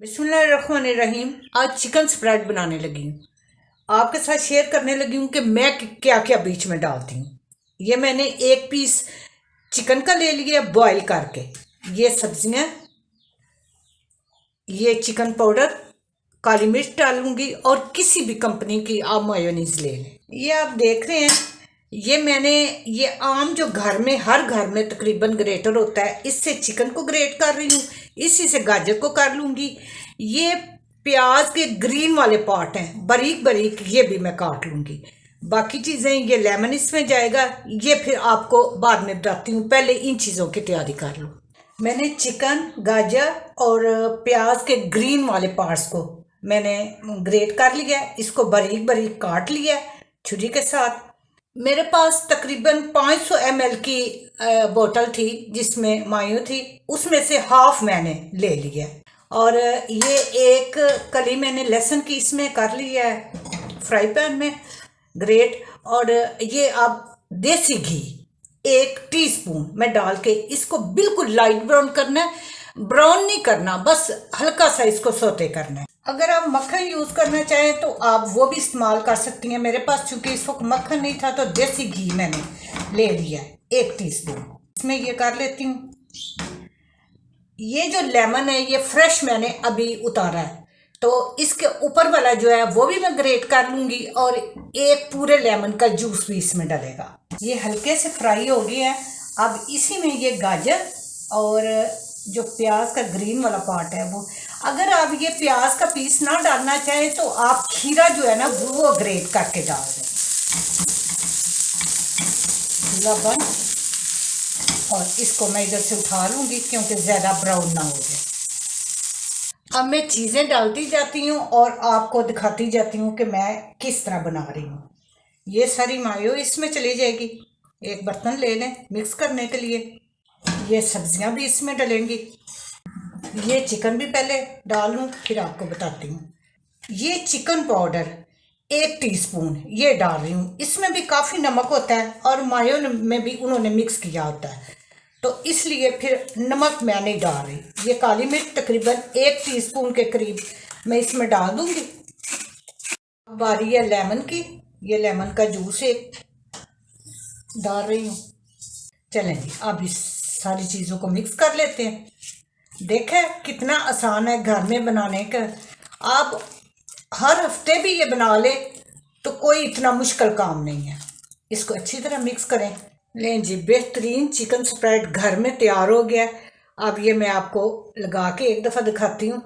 बिस्मिल्लाहिर्रहमानिर्रहीम। आज chicken spread बनाने लगी हूँ। आपके साथ शेयर करने लगी हूँ कि मैं क्या क्या बीच में डालती हूँ। ये मैंने एक पीस चिकन का ले लिया बॉईल करके। ये सब्जियाँ, ये चिकन पाउडर, काली मिर्च डालूंगी और किसी भी कंपनी की आप मायोनीज ले लें। ये आप देख रहे हैं, ये मैंने ये आम जो घर में हर घर में तकरीबन ग्रेटर होता है, इससे चिकन को ग्रेट कर रही हूँ। इसी से गाजर को कर लूँगी। ये प्याज के ग्रीन वाले पार्ट हैं, बारीक बारीक, ये भी मैं काट लूँगी। बाकी चीज़ें, ये लेमन इसमें जाएगा, ये फिर आपको बाद में बताती हूँ। पहले इन चीज़ों की तैयारी कर लूँ। मैंने चिकन, गाजर और प्याज के ग्रीन वाले पार्ट्स को मैंने ग्रेट कर लिया। इसको बारीक बारीक काट लिया छुरी के साथ। मेरे पास तकरीबन 500 ml की बोतल थी जिसमें मायो थी, उसमें से हाफ मैंने ले लिया। और ये एक कली मैंने लहसुन की इसमें कर लिया है फ्राई पैन में ग्रेट। और ये अब देसी घी 1 टीस्पून मैं डाल के इसको बिल्कुल लाइट ब्राउन करना है। ब्राउन नहीं करना, बस हल्का सा इसको सोते करना है। अगर आप मक्खन यूज़ करना चाहें तो आप वो भी इस्तेमाल कर सकती हैं। मेरे पास चूंकि इस वक्त मक्खन नहीं था तो देसी घी मैंने ले लिया है 1 टीस्पून। इसमें ये कर लेती हूँ। ये जो लेमन है ये फ्रेश मैंने अभी उतारा है, तो इसके ऊपर वाला जो है वो भी मैं ग्रेट कर लूँगी और एक पूरे लेमन का जूस भी इसमें डलेगा। ये हल्के से फ्राई हो गया है। अब इसी में ये गाजर और जो प्याज का ग्रीन वाला पार्ट है वो, अगर आप ये प्याज का पीस ना डालना चाहें तो आप खीरा जो है ना वो ग्रेट करके डाल दें। खीरा बन, और इसको मैं इधर से उठा लूँगी क्योंकि ज़्यादा ब्राउन ना हो जाए। अब मैं चीज़ें डालती जाती हूँ और आपको दिखाती जाती हूँ कि मैं किस तरह बना रही हूँ। ये सारी मायो इसमें चली जाएगी। एक बर्तन ले लें मिक्स करने के लिए। ये सब्जियां भी इसमें डलेंगी। ये चिकन भी पहले डाल लूँ फिर आपको बताती हूँ। ये चिकन पाउडर 1 टीस्पून ये डाल रही हूँ। इसमें भी काफ़ी नमक होता है और मायो में भी उन्होंने मिक्स किया होता है, तो इसलिए फिर नमक मैं नहीं डाल रही। ये काली मिर्च तकरीबन 1 टीस्पून के करीब मैं इसमें डाल दूँगी। बारी है लेमन की, ये लेमन का जूस एक डाल रही हूँ। चलें जी, अब इस सारी चीज़ों को मिक्स कर लेते हैं। देखें कितना आसान है घर में बनाने का। आप हर हफ्ते भी ये बना ले तो कोई इतना मुश्किल काम नहीं है। इसको अच्छी तरह मिक्स करें। लें जी, बेहतरीन चिकन स्प्रेड घर में तैयार हो गया। अब ये मैं आपको लगा के एक दफ़ा दिखाती हूँ।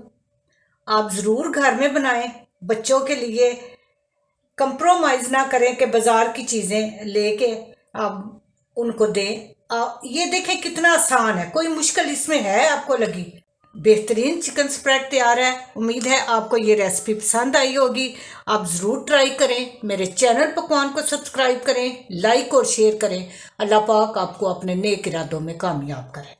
आप ज़रूर घर में बनाएं। बच्चों के लिए कंप्रोमाइज़ ना करें कि बाज़ार की चीज़ें लेके आप उनको दें। ये देखें कितना आसान है, कोई मुश्किल इसमें है आपको लगी। बेहतरीन चिकन स्प्रेड तैयार है। उम्मीद है आपको ये रेसिपी पसंद आई होगी। आप ज़रूर ट्राई करें। मेरे चैनल पकवान को सब्सक्राइब करें, लाइक और शेयर करें। अल्लाह पाक आपको अपने नेक इरादों में कामयाब करें।